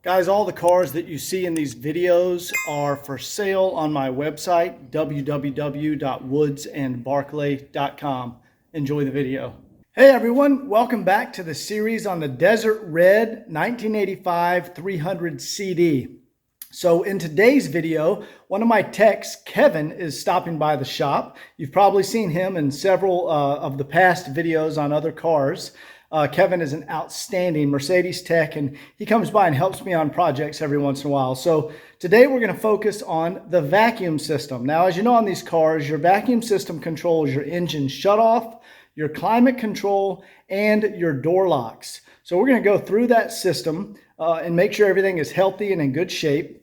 Guys, all the cars that you see in these videos are for sale on my website, www.woodsandbarclay.com. Enjoy the video. Hey everyone, welcome back to the series on the Desert Red 1985 300 CD. So in today's video, one of my techs, Kevin, is stopping by the shop. You've probably seen him in several of the past videos on other cars. Kevin is an outstanding Mercedes tech, and he comes by and helps me on projects every once in a while. So today we're going to focus on the vacuum system. Now, as you know, on these cars, your vacuum system controls your engine shutoff, your climate control, and your door locks. So we're going to go through that system and make sure everything is healthy and in good shape.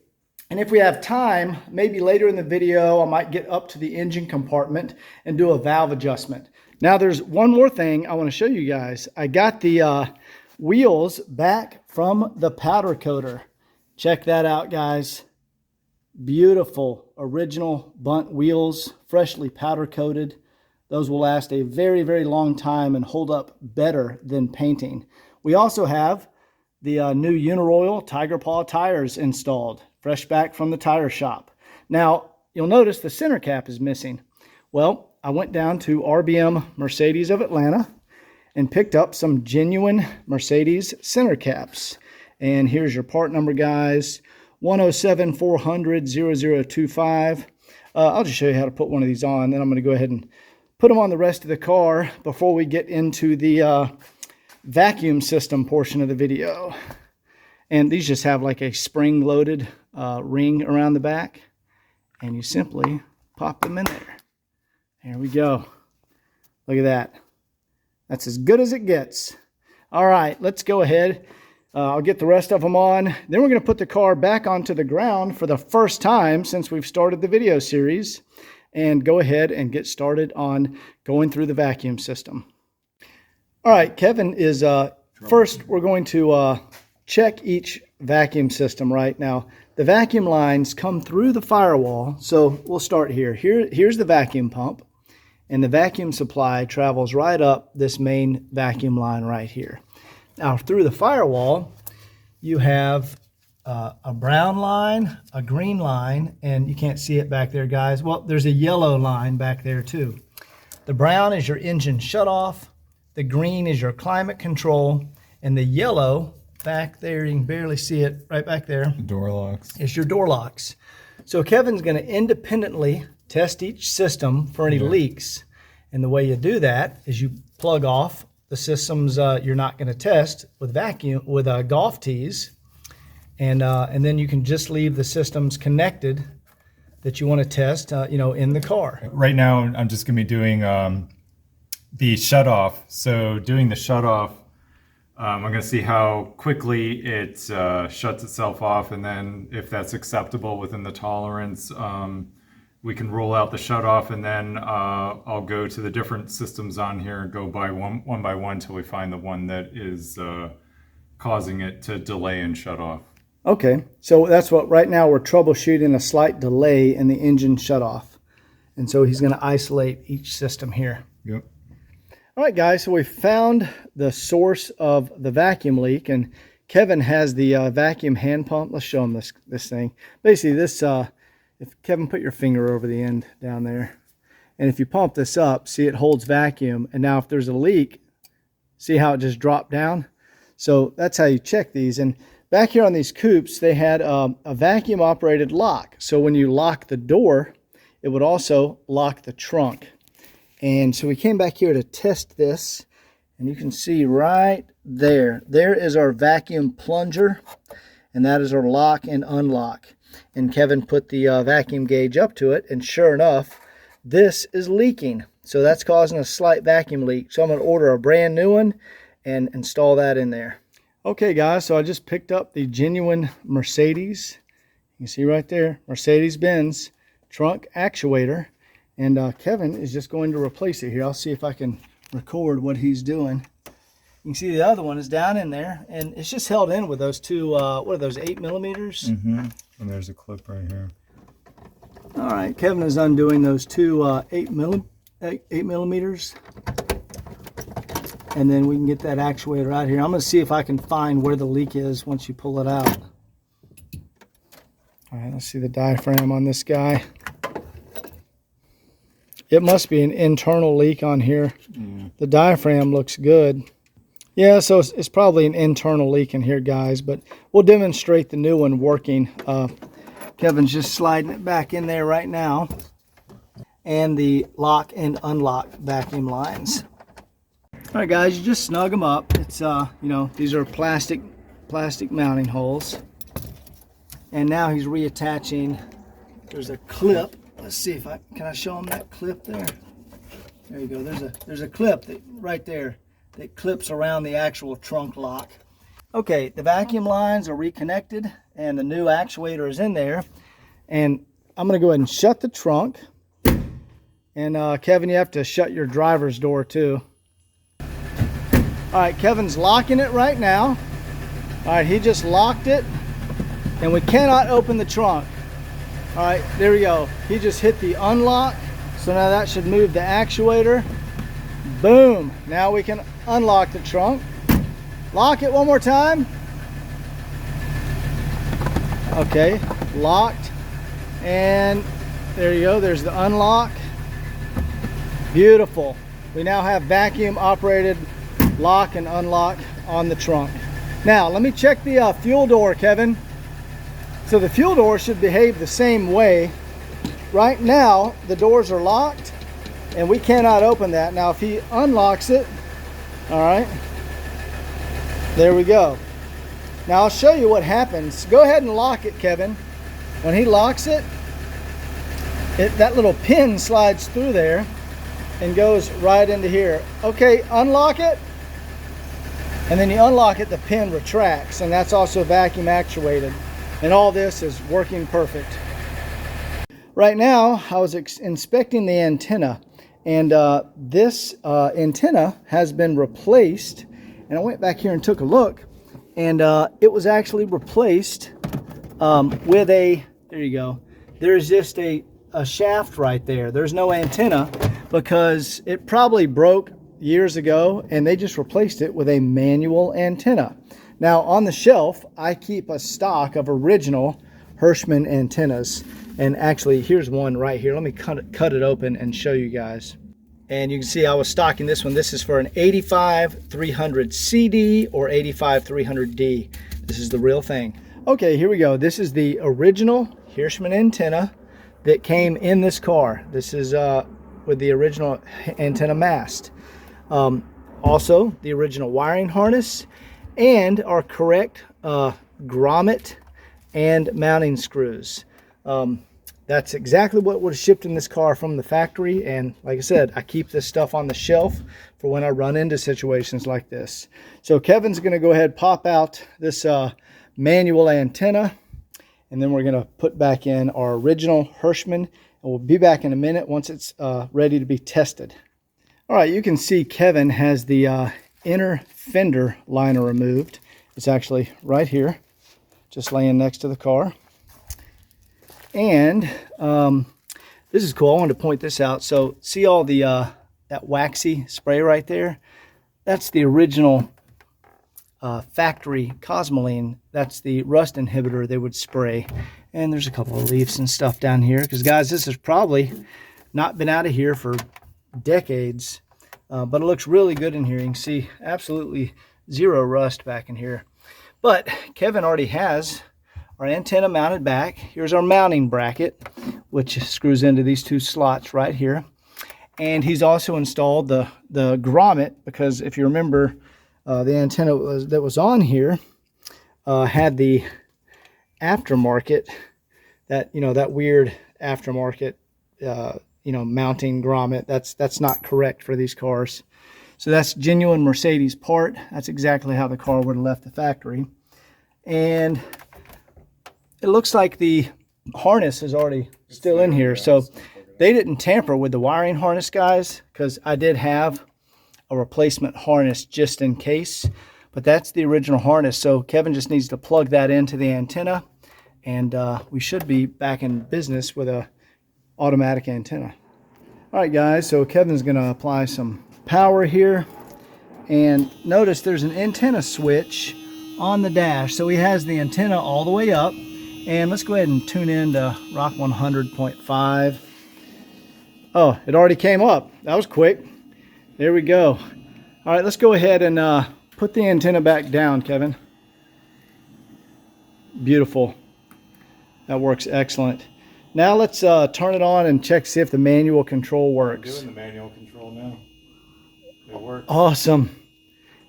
And if we have time, maybe later in the video, I might get up to the engine compartment and do a valve adjustment. Now there's one more thing I want to show you guys. I got the wheels back from the powder coater. Check that out, guys. Beautiful original Bundt wheels, freshly powder coated. Those will last a very, very long time and hold up better than painting. We also have the new Uniroyal Tiger Paw tires installed, fresh back from the tire shop. Now, you'll notice the center cap is missing. Well, I went down to RBM Mercedes of Atlanta and picked up some genuine Mercedes center caps. And here's your part number, guys. 107 400 0025. I'll just show you how to put one of these on. Then I'm going to go ahead and put them on the rest of the car before we get into the vacuum system portion of the video. And these just have like a spring-loaded ring around the back. And you simply pop them in there. Here we go. Look at that. That's as good as it gets. All right, let's go ahead. I'll get the rest of them on. Then we're going to put the car back onto the ground for the first time since we've started the video series and go ahead and get started on going through the vacuum system. All right, Kevin is, first we're going to check each vacuum system right now. The vacuum lines come through the firewall, so we'll start here. Here's the vacuum pump. And the vacuum supply travels right up this main vacuum line right here. Now, through the firewall, you have a brown line, a green line, and you can't see it back there, guys. Well, there's a yellow line back there, too. The brown is your engine shutoff. The green is your climate control. And the yellow back there, you can barely see it right back there. Door locks. It's your door locks. So Kevin's going to independently test each system for any leaks. And the way you do that is you plug off the systems you're not going to test with golf tees, and then you can just leave the systems connected that you want to test, in the car. Right now, I'm just going to be doing the shutoff. So doing the shutoff, I'm going to see how quickly it shuts itself off, and then if that's acceptable within the tolerance, we can roll out the shutoff, and then I'll go to the different systems on here and go by one by one till we find the one that is causing it to delay and shut off. Okay, so that's what right now we're troubleshooting, a slight delay in the engine shutoff. And so he's going to isolate each system here. Yep. All right, guys, so we found the source of the vacuum leak, and Kevin has the vacuum hand pump. Let's show him this thing. Basically, this... if Kevin, put your finger over the end down there, and if you pump this up, see it holds vacuum, and now if there's a leak, see how it just dropped down? So that's how you check these. And back here on these coupes, they had a vacuum operated lock. So when you lock the door, it would also lock the trunk. And so we came back here to test this, and you can see right there is our vacuum plunger, and that is our lock and unlock. And Kevin put the vacuum gauge up to it, and sure enough, this is leaking. So that's causing a slight vacuum leak. So I'm going to order a brand new one and install that in there. Okay, guys, so I just picked up the genuine Mercedes. You can see right there, Mercedes-Benz trunk actuator. And Kevin is just going to replace it here. I'll see if I can record what he's doing. You can see the other one is down in there, and it's just held in with those two, what are those, 8 millimeters? Mm-hmm. And there's a clip right here. All right, Kevin is undoing those two 8 millimeters. And then we can get that actuator out here. I'm going to see if I can find where the leak is once you pull it out. All right, let's see the diaphragm on this guy. It must be an internal leak on here. The diaphragm looks good. Yeah, so it's probably an internal leak in here, guys, but we'll demonstrate the new one working. Kevin's just sliding it back in there right now. And the lock and unlock vacuum lines. All right, guys, you just snug them up. It's, you know, these are plastic mounting holes. And now he's reattaching. There's a clip. Let's see if can I show him that clip there? There you go. There's a clip right there that clips around the actual trunk lock. Okay, the vacuum lines are reconnected and the new actuator is in there. And I'm going to go ahead and shut the trunk. And Kevin, you have to shut your driver's door too. All right, Kevin's locking it right now. All right, he just locked it. And we cannot open the trunk. All right, there we go. He just hit the unlock. So now that should move the actuator. Boom. Now we can unlock the trunk. Lock it one more time. Okay, locked. And there you go. There's the unlock. Beautiful. We now have vacuum operated lock and unlock on the trunk. Now, let me check the fuel door, Kevin. So the fuel door should behave the same way. Right now, the doors are locked and we cannot open that. Now, if he unlocks it, all right, there we go. Now, I'll show you what happens. Go ahead and lock it, Kevin. When he locks it, that little pin slides through there and goes right into here. Okay, unlock it. And then you unlock it, the pin retracts, and that's also vacuum actuated. And all this is working perfect. Right now, I was inspecting the antenna, and this antenna has been replaced. And I went back here and took a look, and it was actually replaced with a, there you go. There's just a shaft right there. There's no antenna because it probably broke years ago, and they just replaced it with a manual antenna. Now on the shelf, I keep a stock of original Hirschmann antennas. And actually, here's one right here. Let me cut it open and show you guys. And you can see I was stocking this one. This is for an 85300CD or 85300D. This is the real thing. Okay, here we go. This is the original Hirschmann antenna that came in this car. This is with the original antenna mast. Also, the original wiring harness and our correct grommet and mounting screws. That's exactly what was shipped in this car from the factory. And like I said, I keep this stuff on the shelf for when I run into situations like this. So Kevin's going to go ahead and pop out this manual antenna, and then we're going to put back in our original Hirschmann, and we'll be back in a minute once it's ready to be tested. All right, you can see Kevin has the inner fender liner removed. It's actually right here, just laying next to the car. And this is cool. I wanted to point this out. So see all the that waxy spray right there? That's the original factory Cosmoline. That's the rust inhibitor they would spray. And there's a couple of leaves and stuff down here, because guys, this has probably not been out of here for decades, but it looks really good in here. You can see absolutely zero rust back in here. But Kevin already has our antenna mounted back. Here's our mounting bracket, which screws into these two slots right here. And he's also installed the grommet, because if you remember, the antenna that was on here had the aftermarket, that weird aftermarket mounting grommet. That's not correct for these cars. So that's genuine Mercedes part. That's exactly how the car would have left the factory. And it looks like the harness is already still in here. So they didn't tamper with the wiring harness, guys, because I did have a replacement harness just in case. But that's the original harness. So Kevin just needs to plug that into the antenna, and we should be back in business with a automatic antenna. All right, guys, so Kevin's going to apply some power here. And notice there's an antenna switch on the dash. So he has the antenna all the way up, And let's go ahead and tune in to Rock 100.5. Oh, it already came up. That was quick. There we go. All right, let's go ahead and put the antenna back down, Kevin. Beautiful. That works excellent. Now let's turn it on and check, see if the manual control works. I'm doing the manual control now. It works. Awesome.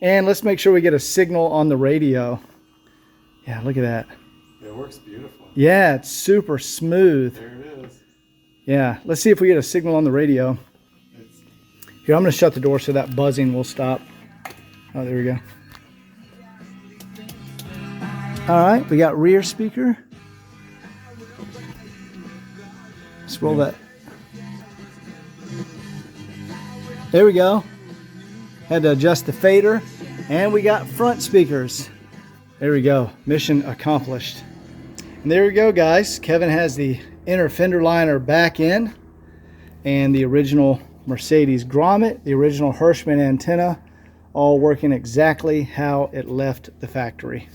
And let's make sure we get a signal on the radio. Yeah, look at that. It works beautiful. Yeah, it's super smooth. There it is. Yeah, let's see if we get a signal on the radio. Here, I'm going to shut the door so that buzzing will stop. Oh, there we go. All right, we got rear speaker. Let's roll that. There we go. Had to adjust the fader. And we got front speakers. There we go. Mission accomplished. And there we go, guys. Kevin has the inner fender liner back in. And the original Mercedes grommet, the original Hirschman antenna, all working exactly how it left the factory.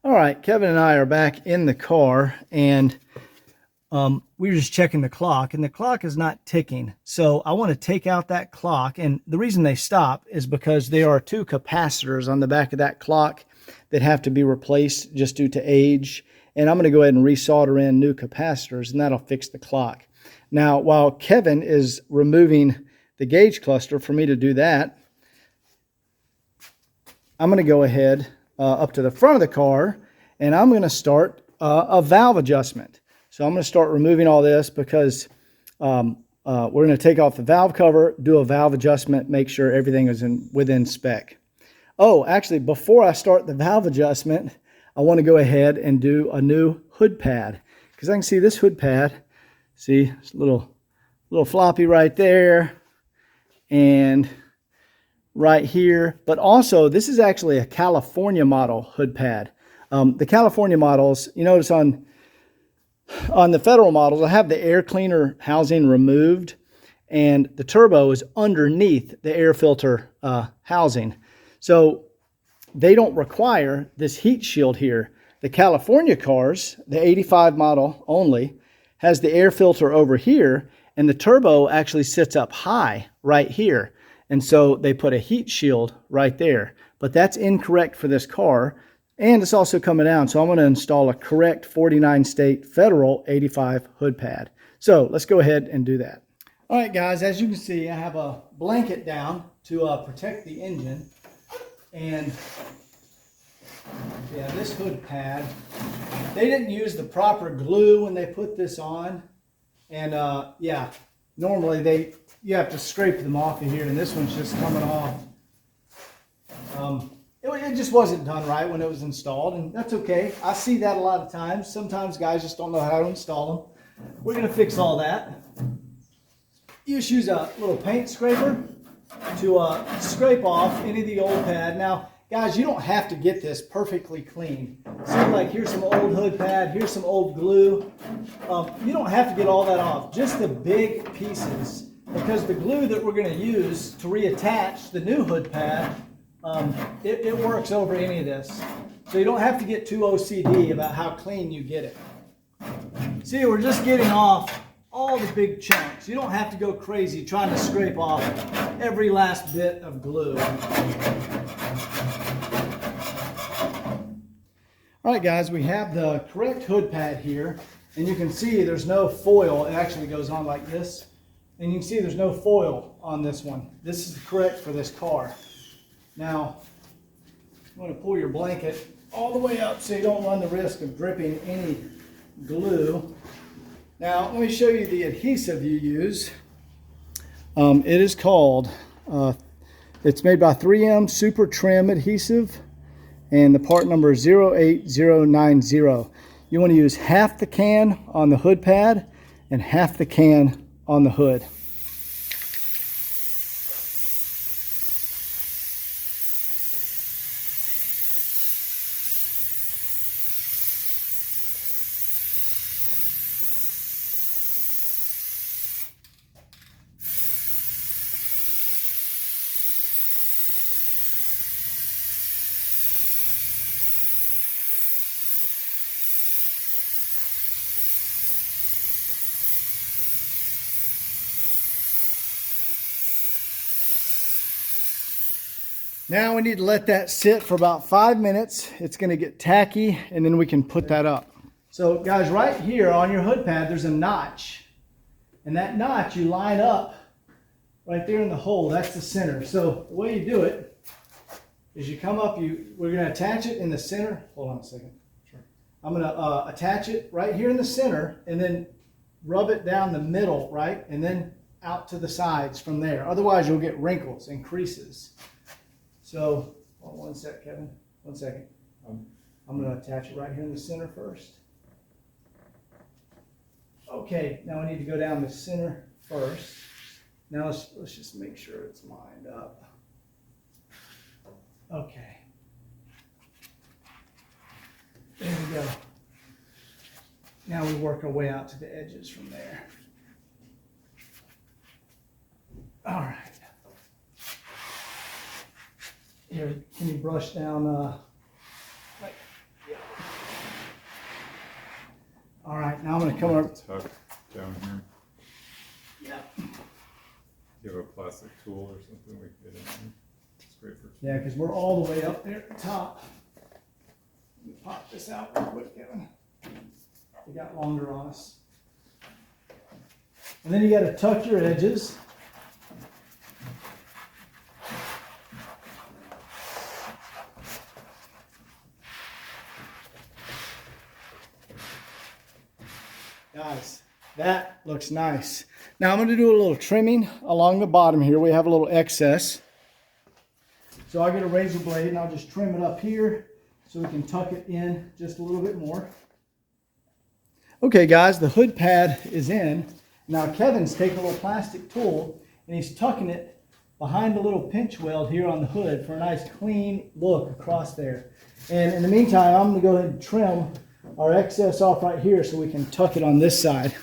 All right, Kevin and I are back in the car, and we were just checking the clock, and the clock is not ticking. So I want to take out that clock, and the reason they stop is because there are two capacitors on the back of that clock that have to be replaced just due to age. And I'm going to go ahead and resolder in new capacitors, and that'll fix the clock. Now, while Kevin is removing the gauge cluster for me to do that, I'm going to go ahead up to the front of the car, and I'm going to start a valve adjustment. So I'm going to start removing all this because we're going to take off the valve cover, do a valve adjustment, make sure everything is within spec. Oh, actually, before I start the valve adjustment, I want to go ahead and do a new hood pad, because I can see this hood pad. See, it's a little floppy right there and right here. But also, this is actually a California model hood pad. The California models, you notice on the Federal models, I have the air cleaner housing removed, and the turbo is underneath the air filter housing. So they don't require this heat shield here. The California cars, the 85 model only, has the air filter over here, and the turbo actually sits up high right here. And so they put a heat shield right there. But that's incorrect for this car, and it's also coming down. So I'm going to install a correct 49 state Federal 85 hood pad. So let's go ahead and do that. All right, guys, as you can see, I have a blanket down to protect the engine. And yeah, this hood pad, they didn't use the proper glue when they put this on. And yeah, normally you have to scrape them off of here, and this one's just coming off. It just wasn't done right when it was installed, and that's okay. I see that a lot of times. Sometimes guys just don't know how to install them. We're going to fix all that. You just use a little paint scraper to scrape off any of the old pad. Now, guys, you don't have to get this perfectly clean. See, like here's some old hood pad, here's some old glue. You don't have to get all that off, just the big pieces, because the glue that we're going to use to reattach the new hood pad, it works over any of this. So you don't have to get too OCD about how clean you get it. See, we're just getting off all the big chunks. You don't have to go crazy trying to scrape off every last bit of glue. All right, guys, we have the correct hood pad here, and you can see there's no foil. It actually goes on like this, and you can see there's no foil on this one. This is correct for this car. Now, you want to pull your blanket all the way up so you don't run the risk of dripping any glue. Now, let me show you the adhesive you use. It is called, it's made by 3M Super Trim Adhesive, and the part number is 08090. You want to use half the can on the hood pad and half the can on the hood. Now we need to let that sit for about 5 minutes. It's going to get tacky, and then we can put that up. So guys, right here on your hood pad, there's a notch. And that notch you line up right there in the hole. That's the center. So the way you do it is you come up, we're going to attach it in the center. Hold on a second. Sure. I'm going to attach it right here in the center and then rub it down the middle, right? And then out to the sides from there. Otherwise you'll get wrinkles and creases. So, hold on one sec, Kevin. 1 second. I'm going to attach it right here in the center first. Okay, now I need to go down the center first. Now let's just make sure it's lined up. Okay. There we go. Now we work our way out to the edges from there. All right. Here, can you brush down, like, yeah. All right, now I'm going to come over. Tuck down here. Yeah. Do you have a plastic tool or something we can get in there? It's great for. Yeah, because we're all the way up there at the top. Let me pop this out real quick, Kevin. We got longer on us. And then you got to tuck your edges. Guys, that looks nice. Now I'm going to do a little trimming along the bottom here. We have a little excess. So I get a razor blade and I'll just trim it up here so we can tuck it in just a little bit more. Okay guys, the hood pad is in. Now Kevin's taking a little plastic tool and he's tucking it behind the little pinch weld here on the hood for a nice clean look across there. And in the meantime, I'm going to go ahead and trim our excess off right here so we can tuck it on this side.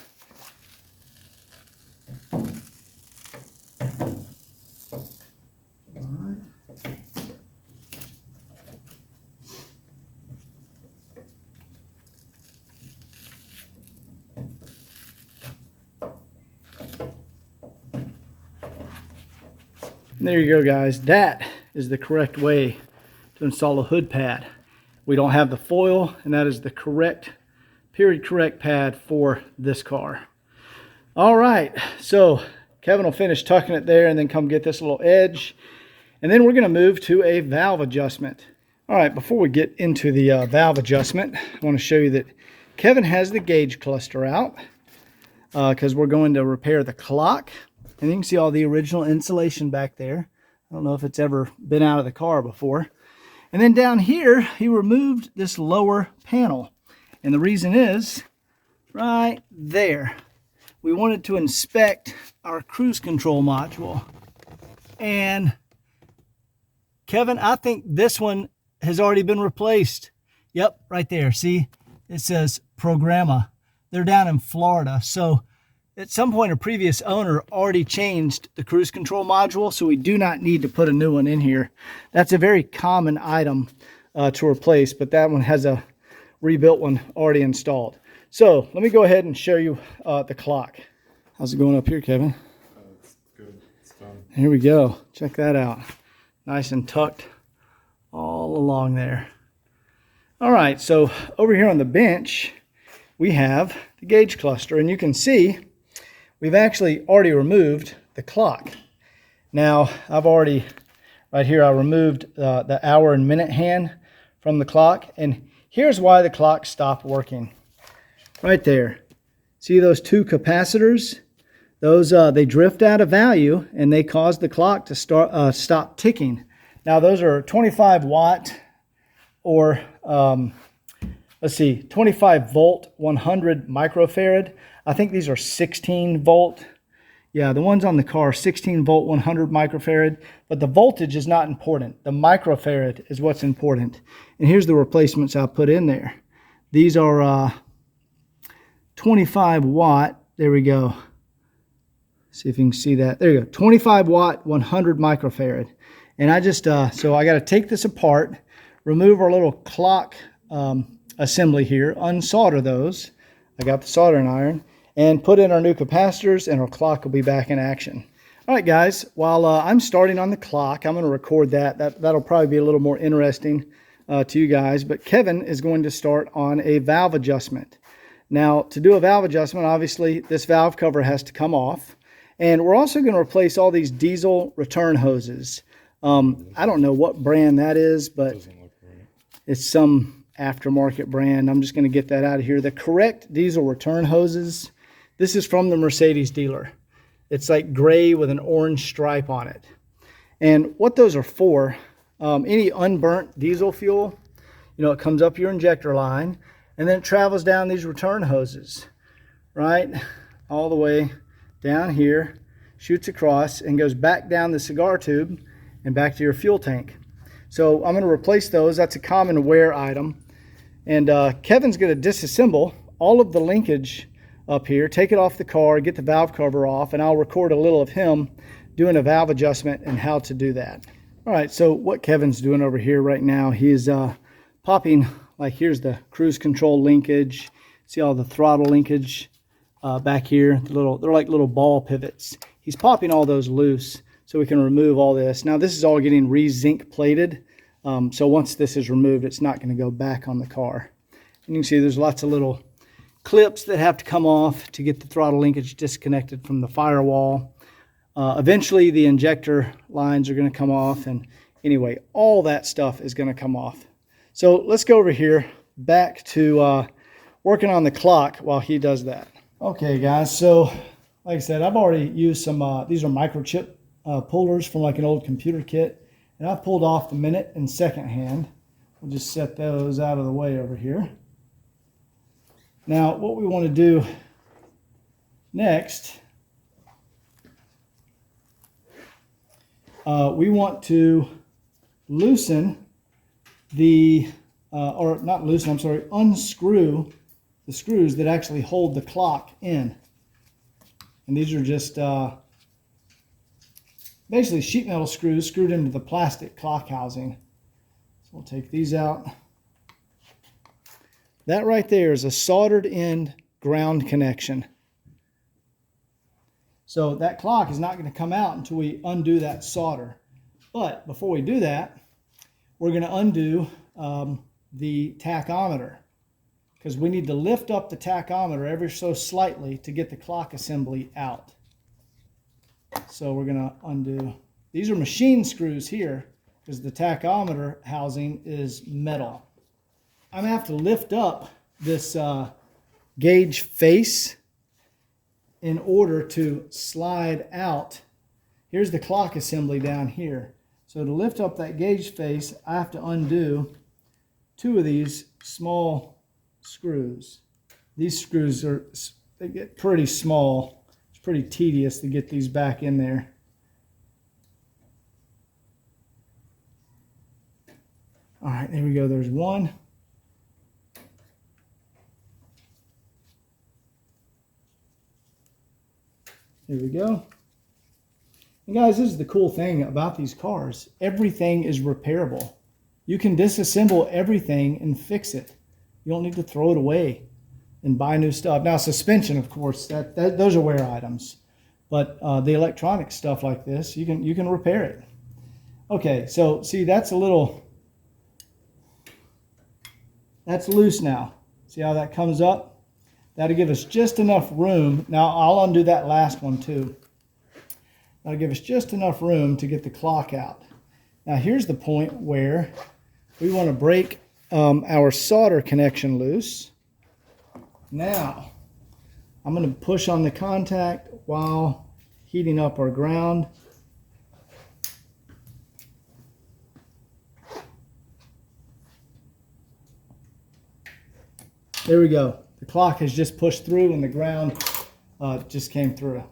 And there you go, guys. That is the correct way to install a hood pad. We don't have the foil, and that is the correct, period correct pad for this car. All right, so Kevin will finish tucking it there and then come get this little edge. And then we're going to move to a valve adjustment. All right, before we get into the valve adjustment, I want to show you that Kevin has the gauge cluster out because we're going to repair the clock. And you can see all the original insulation back there. I don't know if it's ever been out of the car before. And then down here, he removed this lower panel. And the reason is, right there, we wanted to inspect our cruise control module. And Kevin, I think this one has already been replaced. Yep, right there. See, it says Programma. They're down in Florida. So at some point, a previous owner already changed the cruise control module, so we do not need to put a new one in here. That's a very common item to replace, but that one has a rebuilt one already installed. So let me go ahead and show you the clock. How's it going up here, Kevin? It's good. It's done. Here we go. Check that out. Nice and tucked all along there. All right, so over here on the bench, we have the gauge cluster, and you can see we've actually already removed the clock. Now, I've already, right here, I removed the hour and minute hand from the clock. And here's why the clock stopped working. Right there. See those two capacitors? Those, they drift out of value and they cause the clock to stop ticking. Now, those are 25 watt or, let's see, 25 volt, 100 microfarad. I think these are 16 volt. Yeah, the ones on the car, 16 volt, 100 microfarad. But the voltage is not important. The microfarad is what's important. And here's the replacements I put in there. These are 25 watt. There we go. See if you can see that. There you go. 25 watt, 100 microfarad. And I just, so I got to take this apart, remove our little clock assembly here, unsolder those. I got the soldering iron, and put in our new capacitors, and our clock will be back in action. All right, guys, while I'm starting on the clock, I'm going to record that. That'll probably be a little more interesting to you guys, but Kevin is going to start on a valve adjustment. Now, to do a valve adjustment, obviously, this valve cover has to come off, and we're also going to replace all these diesel return hoses. I don't know what brand that is, but it's some aftermarket brand. I'm just going to get that out of here. The correct diesel return hoses, this is from the Mercedes dealer. It's like gray with an orange stripe on it. And what those are for, any unburnt diesel fuel, you know, it comes up your injector line and then it travels down these return hoses, right? All the way down here, shoots across and goes back down the cigar tube and back to your fuel tank. So I'm going to replace those. That's a common wear item. And Kevin's going to disassemble all of the linkage up here, take it off the car, get the valve cover off, and I'll record a little of him doing a valve adjustment and how to do that. All right, so what Kevin's doing over here right now, he's popping, like here's the cruise control linkage. See all the throttle linkage back here? They're like little ball pivots. He's popping all those loose so we can remove all this. Now this is all getting re-zinc plated, so once this is removed, it's not going to go back on the car. And you can see there's lots of little clips that have to come off to get the throttle linkage disconnected from the firewall. Eventually the injector lines are going to come off, and anyway, all that stuff is going to come off. So let's go over here back to working on the clock while he does that. Okay guys, so like I said, I've already used some, these are microchip pullers from like an old computer kit, and I've pulled off the minute and second hand. We'll just set those out of the way over here. Now, what we want to do next, we want to loosen the, or not loosen, I'm sorry, unscrew the screws that actually hold the clock in. And these are just basically sheet metal screws screwed into the plastic clock housing. So we'll take these out. That right there is a soldered in ground connection. So that clock is not going to come out until we undo that solder. But before we do that, we're going to undo the tachometer, because we need to lift up the tachometer ever so slightly to get the clock assembly out. So we're going to undo. These are machine screws here because the tachometer housing is metal. I'm going to have to lift up this gauge face in order to slide out. Here's the clock assembly down here. So to lift up that gauge face, I have to undo two of these small screws. These screws they get pretty small. It's pretty tedious to get these back in there. All right, there we go. There's one. Here we go. And guys, this is the cool thing about these cars. Everything is repairable. You can disassemble everything and fix it. You don't need to throw it away and buy new stuff. Now, suspension, of course, those are wear items. But the electronic stuff like this, you can repair it. Okay, so see, that's loose now. See how that comes up? That'll give us just enough room. Now, I'll undo that last one too. That'll give us just enough room to get the clock out. Now, here's the point where we want to break our solder connection loose. Now, I'm going to push on the contact while heating up our ground. There we go. The clock has just pushed through and the ground just came through.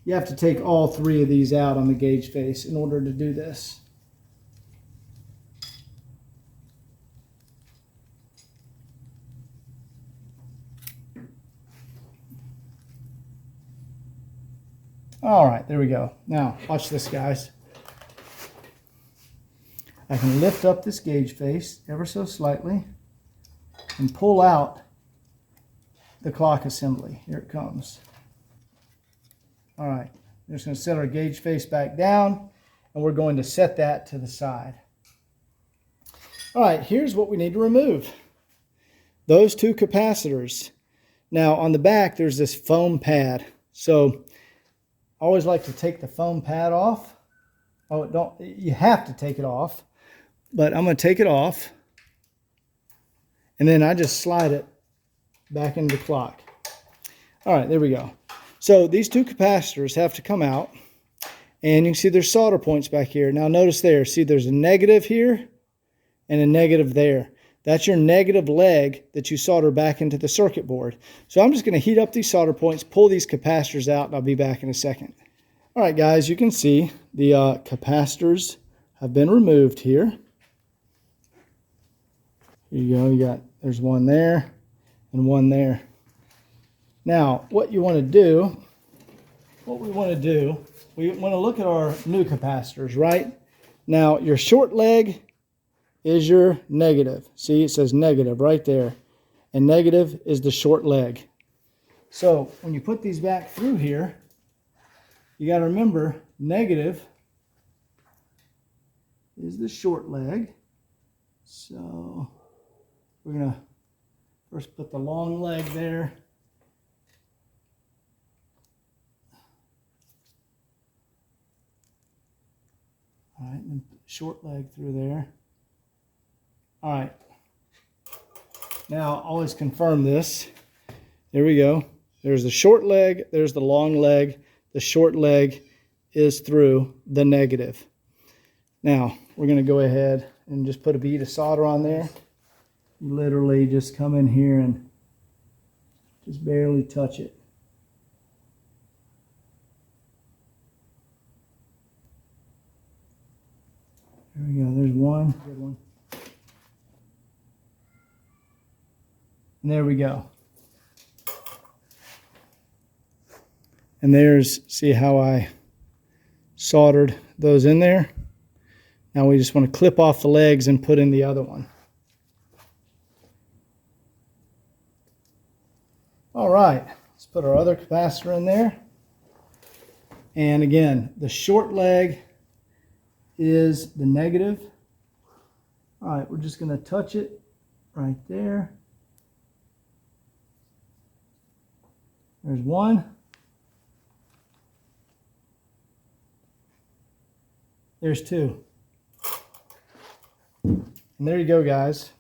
You have to take all three of these out on the gauge face in order to do this. All right, there we go. Now, watch this, guys. I can lift up this gauge face ever so slightly and pull out the clock assembly. Here it comes. All right, We're just going to set our gauge face back down, and we're going to set that to the side. All right, here's what we need to remove. Those two capacitors. Now on the back, there's this foam pad. So I always like to take the foam pad off. Oh, you have to take it off, but I'm going to take it off, and then I just slide it back into the clock. All right, there we go. So these two capacitors have to come out, and you can see there's solder points back here. Now notice there, see there's a negative here and a negative there. That's your negative leg that you solder back into the circuit board. So I'm just going to heat up these solder points, pull these capacitors out, and I'll be back in a second. All right, guys, you can see the capacitors have been removed here. Here you go. There's one there and one there. Now, what we want to do, we want to look at our new capacitors, right? Now, your short leg is your negative. See, it says negative right there. And negative is the short leg. So, when you put these back through here, you got to remember, negative is the short leg. So we're going to first put the long leg there. All right, and then put the short leg through there. All right. Now, always confirm this. There we go. There's the short leg, there's the long leg. The short leg is through the negative. Now, we're going to go ahead and just put a bead of solder on there. You literally just come in here and just barely touch it. There we go. There's one. Good one. And there we go. And there's, see how I soldered those in there? Now we just want to clip off the legs and put in the other one. All right, let's put our other capacitor in there. And again, the short leg is the negative. All right, we're just going to touch it right there. There's one. There's two. And there you go, guys.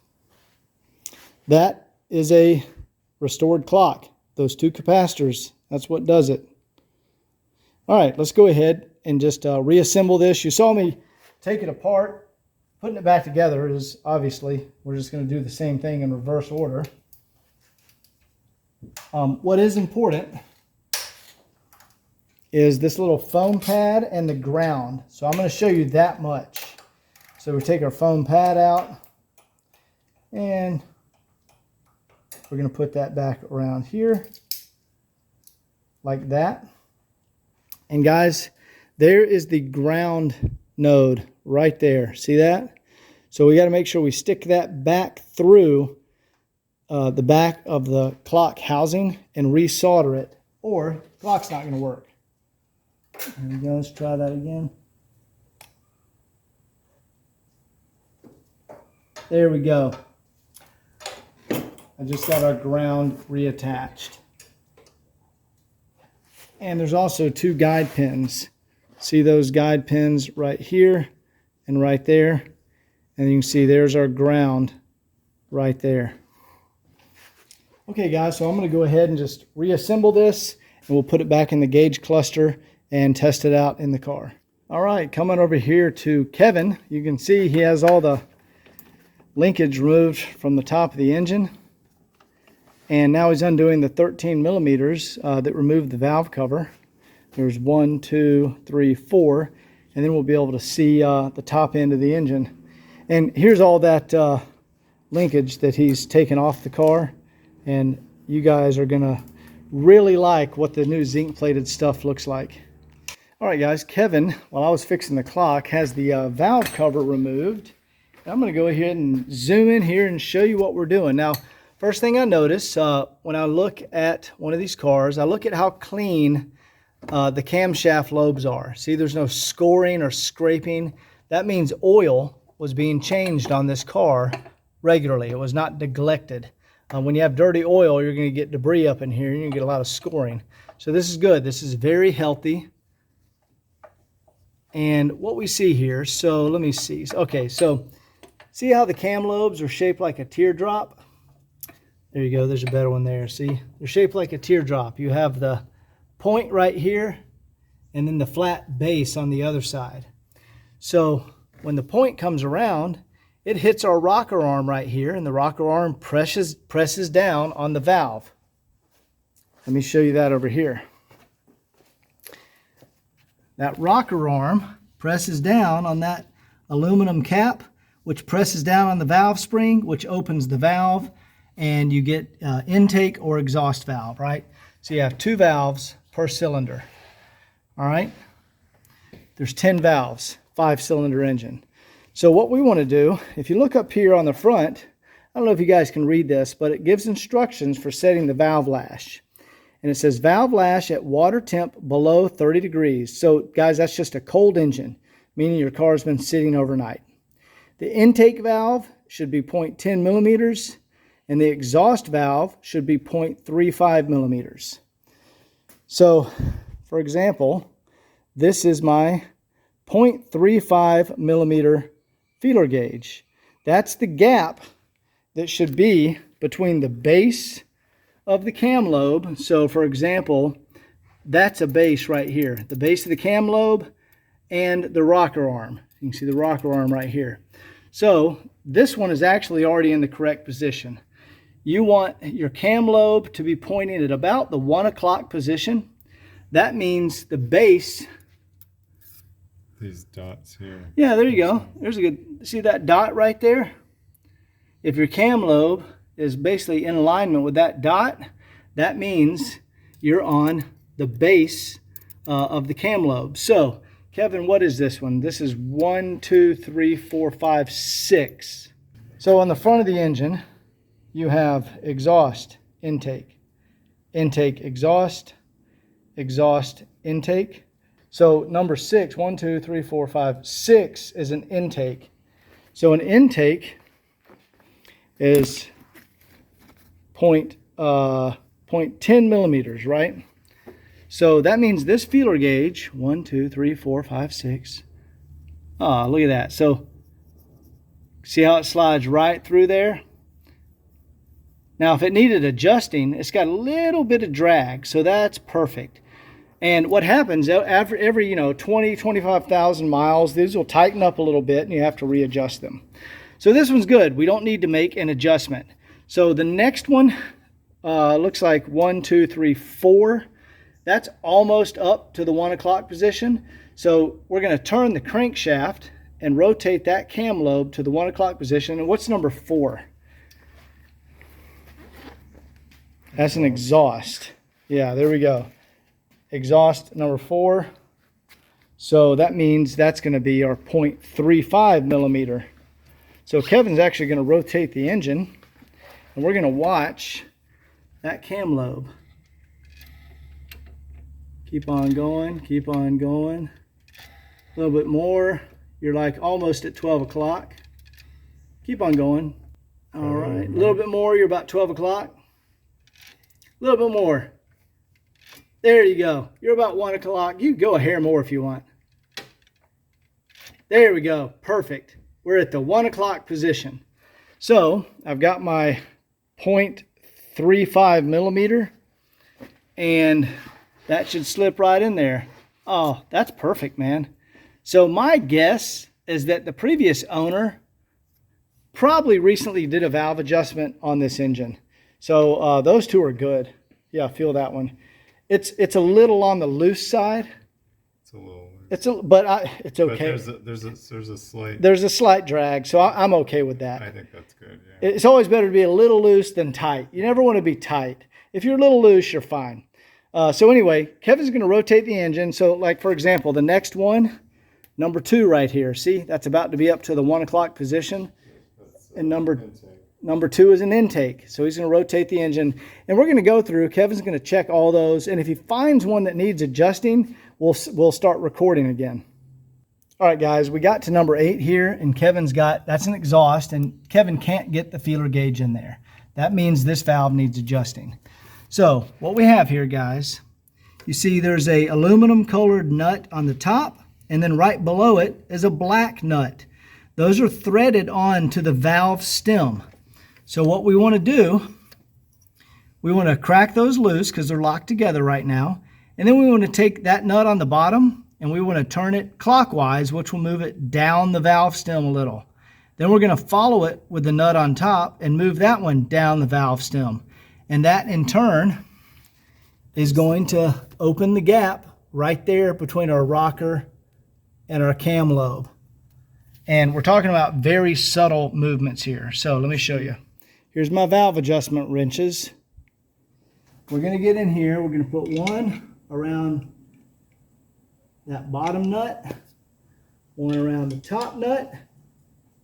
That is a restored clock. Those two capacitors, that's what does it. All right, let's go ahead and just reassemble this. You saw me take it apart. Putting it back together is obviously, we're just going to do the same thing in reverse order. What is important is this little foam pad and the ground. So I'm going to show you that much. So we take our foam pad out, and we're going to put that back around here like that. And guys, there is the ground node right there. See that? So we got to make sure we stick that back through the back of the clock housing and resolder it, or the clock's not going to work. There we go. Let's try that again. There we go. I just got our ground reattached. And there's also two guide pins. See those guide pins right here and right there? And you can see there's our ground right there. Okay guys, so I'm going to go ahead and just reassemble this, and we'll put it back in the gauge cluster and test it out in the car. All right, coming over here to Kevin, you can see he has all the linkage removed from the top of the engine. And now he's undoing the 13 millimeters that removed the valve cover. There's 1, 2, 3, 4, and then we'll be able to see the top end of the engine. And here's all that linkage that he's taken off the car, and you guys are gonna really like what the new zinc plated stuff looks like. All right guys, Kevin, while I was fixing the clock, has the valve cover removed. And I'm gonna go ahead and zoom in here and show you what we're doing. Now, first thing I notice when I look at one of these cars, I look at how clean the camshaft lobes are. See, there's no scoring or scraping. That means oil was being changed on this car regularly. It was not neglected. When you have dirty oil, you're going to get debris up in here. You're going to get a lot of scoring. So this is good. This is very healthy. And what we see here, so let me see. Okay, so see how the cam lobes are shaped like a teardrop? There you go. There's a better one there. See, they're shaped like a teardrop. You have the point right here and then the flat base on the other side. So when the point comes around, it hits our rocker arm right here, and the rocker arm presses down on the valve. Let me show you that over here. That rocker arm presses down on that aluminum cap, which presses down on the valve spring, which opens the valve, and you get intake or exhaust valve, right? So you have 2 valves per cylinder, all right? There's 10 valves, 5-cylinder engine. So what we want to do, if you look up here on the front, I don't know if you guys can read this, but it gives instructions for setting the valve lash. And it says valve lash at water temp below 30 degrees. So guys, that's just a cold engine, meaning your car's been sitting overnight. The intake valve should be 0.10 millimeters, and the exhaust valve should be 0.35 millimeters. So, for example, this is my 0.35 millimeter feeler gauge. That's the gap that should be between the base of the cam lobe. So for example, that's a base right here, the base of the cam lobe and the rocker arm. You can see the rocker arm right here. So this one is actually already in the correct position. You want your cam lobe to be pointing at about the 1 o'clock position. That means the base. These dots here. Yeah, there you go. There's a good, see that dot right there? If your cam lobe is basically in alignment with that dot, that means you're on the base of the cam lobe. So, Kevin, what is this one? This is 1, 2, 3, 4, 5, 6. So on the front of the engine, you have exhaust, intake, intake, exhaust, exhaust, intake. So number 6, 1, 2, 3, 4, 5, 6 is an intake. So an intake is 0.10 millimeters, right? So that means this feeler gauge, 1, 2, 3, 4, 5, 6. Ah, look at that. So see how it slides right through there? Now, if it needed adjusting, it's got a little bit of drag, so that's perfect. And what happens after every 20, 25,000 miles, these will tighten up a little bit and you have to readjust them. So this one's good. We don't need to make an adjustment. So the next one looks like 1, 2, 3, 4. That's almost up to the 1 o'clock position. So we're going to turn the crankshaft and rotate that cam lobe to the 1 o'clock position. And what's number 4? That's an exhaust. Yeah, there we go. Exhaust number 4. So that means that's going to be our 0.35 millimeter. So Kevin's actually going to rotate the engine, and we're going to watch that cam lobe. Keep on going, keep on going. A little bit more. You're like almost at 12 o'clock. Keep on going. All right, a little bit more. You're about 12 o'clock. A little bit more. There you go. You're about 1 o'clock. You can go a hair more if you want. There we go. Perfect. We're at the 1 o'clock position. So I've got my 0.35 millimeter, and that should slip right in there. Oh, that's perfect, man. So my guess is that the previous owner probably recently did a valve adjustment on this engine. So those two are good. Yeah, feel that one. It's a little on the loose side. It's a little. It's okay. But there's a slight. There's a slight drag, so I'm okay with that. I think that's good. Yeah. It's always better to be a little loose than tight. You never want to be tight. If you're a little loose, you're fine. So anyway, Kevin's going to rotate the engine. So like, for example, the next one, number 2 right here. See, that's about to be up to the 1 o'clock position. And number Number 2 is an intake. So he's going to rotate the engine. And we're going to go through. Kevin's going to check all those. And if he finds one that needs adjusting, we'll start recording again. All right, guys, we got to number 8 here. And Kevin's got, that's an exhaust. And Kevin can't get the feeler gauge in there. That means this valve needs adjusting. So what we have here, guys, you see there's a aluminum colored nut on the top. And then right below it is a black nut. Those are threaded on to the valve stem. So what we want to do, we want to crack those loose because they're locked together right now. And then we want to take that nut on the bottom and we want to turn it clockwise, which will move it down the valve stem a little. Then we're going to follow it with the nut on top and move that one down the valve stem. And that in turn is going to open the gap right there between our rocker and our cam lobe. And we're talking about very subtle movements here. So let me show you. Here's my valve adjustment wrenches. We're going to get in here. We're going to put one around that bottom nut, one around the top nut.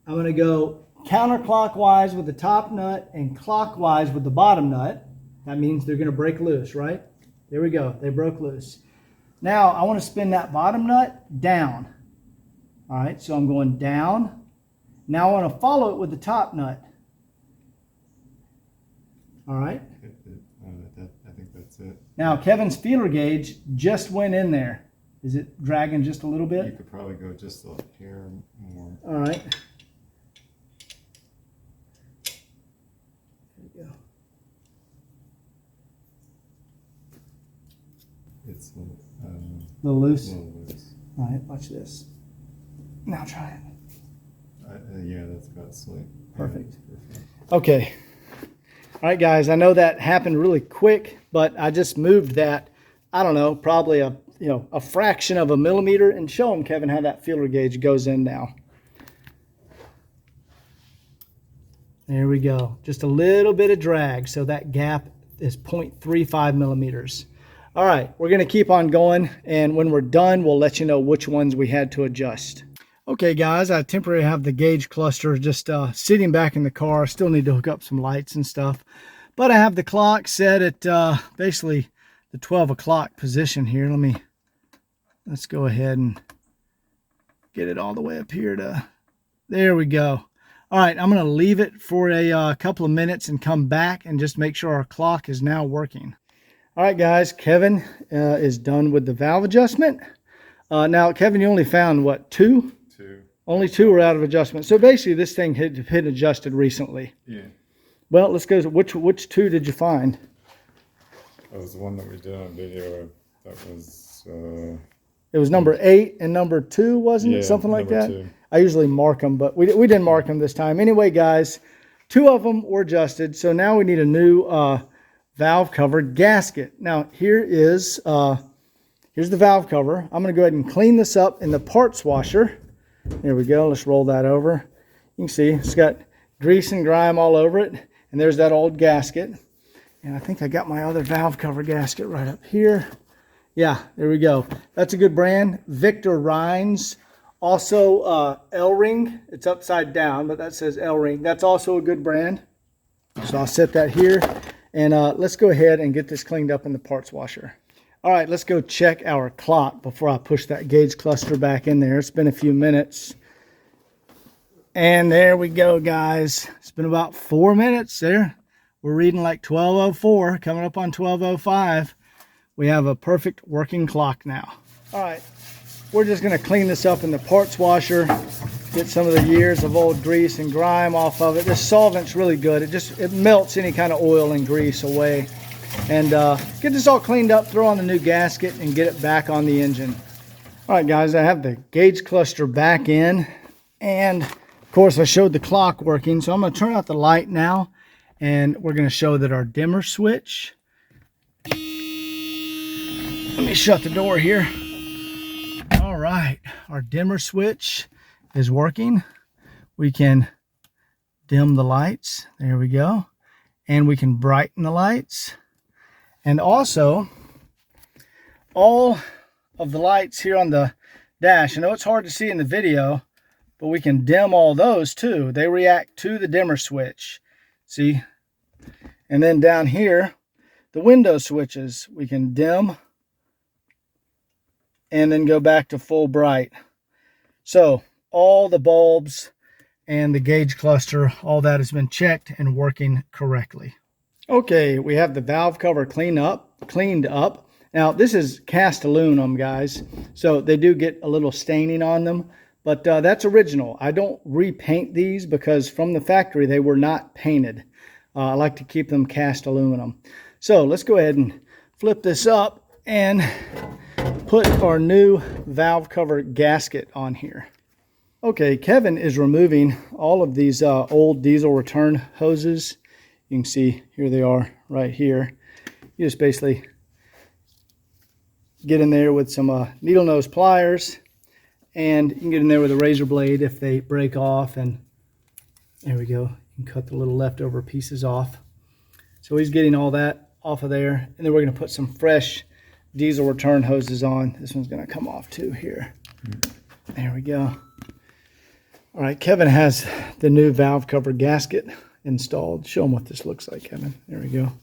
I'm going to go counterclockwise with the top nut and clockwise with the bottom nut. That means they're going to break loose, right? There we go. They broke loose. Now I want to spin that bottom nut down. All right, so I'm going down. Now I want to follow it with the top nut. All right. I think that's it. Now Kevin's feeler gauge just went in there. Is it dragging just a little bit? You could probably go just a hair more. All right. There you go. It's A little loose. a little loose. All right, watch this. Now try it. Yeah, that's about slick. Perfect. Yeah, perfect. Okay. All right, guys, I know that happened really quick, but I just moved that, I don't know, probably a fraction of a millimeter, and show him, Kevin, how that feeler gauge goes in now. There we go. Just a little bit of drag, so that gap is 0.35 millimeters. All right, we're going to keep on going, and when we're done, we'll let you know which ones we had to adjust. Okay, guys, I temporarily have the gauge cluster just sitting back in the car. Still need to hook up some lights and stuff. But I have the clock set at basically the 12 o'clock position here. Let's go ahead and get it all the way up here to, there we go. All right, I'm going to leave it for a couple of minutes and come back and just make sure our clock is now working. All right, guys, Kevin is done with the valve adjustment. Now, Kevin, you only found, what, 2? 2. Only 2 were out of adjustment. So basically, this thing had adjusted recently. Yeah. Well, let's go to which 2 did you find? That was the one that we did on video. That was... It was number 8 and number 2, wasn't yeah, it? Something like that? 2. I usually mark them, but we didn't mark them this time. Anyway, guys, 2 of them were adjusted. So now we need a new valve covered gasket. Now, here's the valve cover. I'm going to go ahead and clean this up in the parts washer. There we go. Let's roll that over. You can see it's got grease and grime all over it. And there's that old gasket. And I think I got my other valve cover gasket right up here. Yeah, there we go. That's a good brand. Victor Rines. Also L-Ring. It's upside down, but that says L-Ring. That's also a good brand. So I'll set that here. And let's go ahead and get this cleaned up in the parts washer. All right, let's go check our clock before I push that gauge cluster back in there. It's been a few minutes. And there we go, guys. It's been about 4 minutes there. We're reading like 12:04, coming up on 12:05. We have a perfect working clock now. All right, we're just gonna clean this up in the parts washer, get some of the years of old grease and grime off of it. This solvent's really good. It melts any kind of oil and grease away. And get this all cleaned up, throw on the new gasket, and get it back on the engine. All right, guys, I have the gauge cluster back in. And, of course, I showed the clock working. So I'm going to turn out the light now. And we're going to show that our dimmer switch. Let me shut the door here. All right, our dimmer switch is working. We can dim the lights. There we go. And we can brighten the lights. And also, all of the lights here on the dash, I know it's hard to see in the video, but we can dim all those too. They react to the dimmer switch. See? And then down here, the window switches, we can dim and then go back to full bright. So all the bulbs and the gauge cluster, all that has been checked and working correctly. Okay, we have the valve cover cleaned up. Now this is cast aluminum, guys, so they do get a little staining on them, but that's original. I don't repaint these because from the factory they were not painted. I like to keep them cast aluminum. So let's go ahead and flip this up and put our new valve cover gasket on here. Okay, Kevin is removing all of these old diesel return hoses. You can see here they are right here. You just basically get in there with some needle nose pliers, and you can get in there with a razor blade if they break off, and there we go. You can cut the little leftover pieces off. So he's getting all that off of there, and then we're going to put some fresh diesel return hoses on. This one's going to come off too here. There we go. All right, Kevin has the new valve cover gasket installed. Show him what this looks like, Kevin. There we go.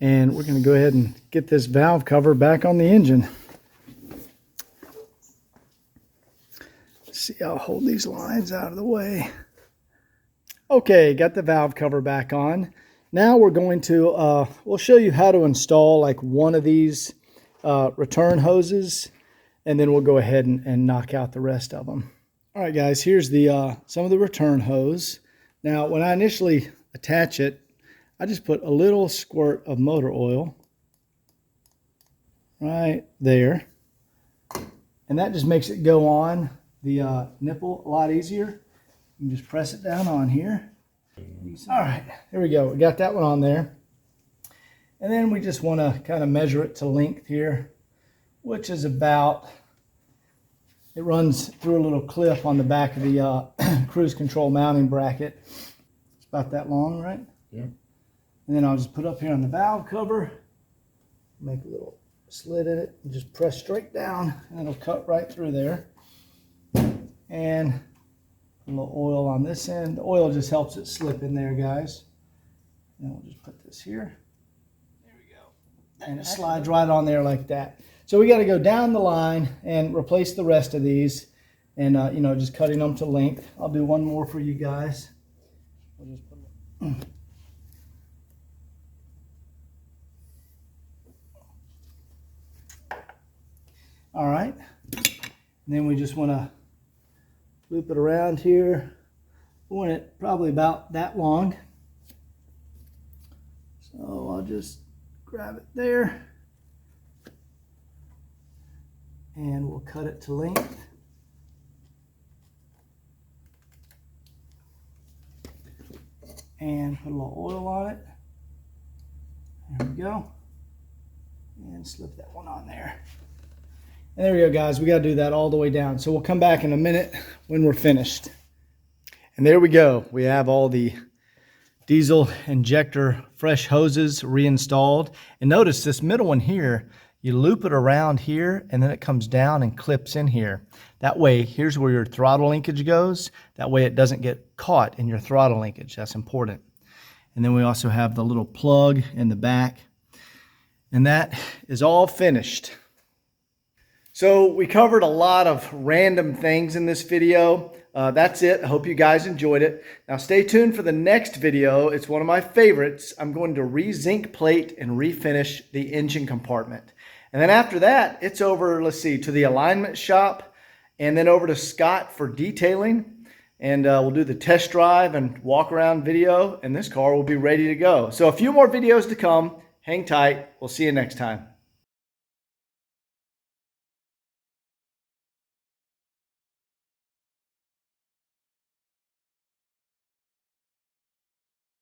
And we're going to go ahead and get this valve cover back on the engine. Let's see, I'll hold these lines out of the way. Okay, got the valve cover back on. Now we're going to, we'll show you how to install like one of these return hoses, and then we'll go ahead and knock out the rest of them. All right, guys, here's the some of the return hose. Now, when I initially attach it, I just put a little squirt of motor oil right there. And that just makes it go on the nipple a lot easier. You can just press it down on here. All right, here we go. We got that one on there. And then we just want to kind of measure it to length here, which is about, it runs through a little clip on the back of the cruise control mounting bracket. It's about that long, right? Yeah. And then I'll just put up here on the valve cover, make a little slit in it, and just press straight down, and it'll cut right through there. And a little oil on this end. The oil just helps it slip in there, guys. And we'll just put this here. There we go. And it slides right on there like that. So we got to go down the line and replace the rest of these, and you know, just cutting them to length. I'll do one more for you guys. We'll just put it. All right, and then we just want to loop it around here. We want it probably about that long. So I'll just grab it there and we'll cut it to length. And put a little oil on it. There we go. And slip that one on there. And there we go, guys. We got to do that all the way down. So we'll come back in a minute when we're finished. And there we go. We have all the diesel injector fresh hoses reinstalled. And notice this middle one here, you loop it around here and then it comes down and clips in here. That way, here's where your throttle linkage goes. That way it doesn't get caught in your throttle linkage. That's important. And then we also have the little plug in the back. And that is all finished. So we covered a lot of random things in this video. That's it. I hope you guys enjoyed it. Now stay tuned for the next video. It's one of my favorites. I'm going to re-zinc plate and refinish the engine compartment. And then after that, it's over, let's see, to the alignment shop and then over to Scott for detailing. And we'll do the test drive and walk around video, and this car will be ready to go. So a few more videos to come. Hang tight. We'll see you next time.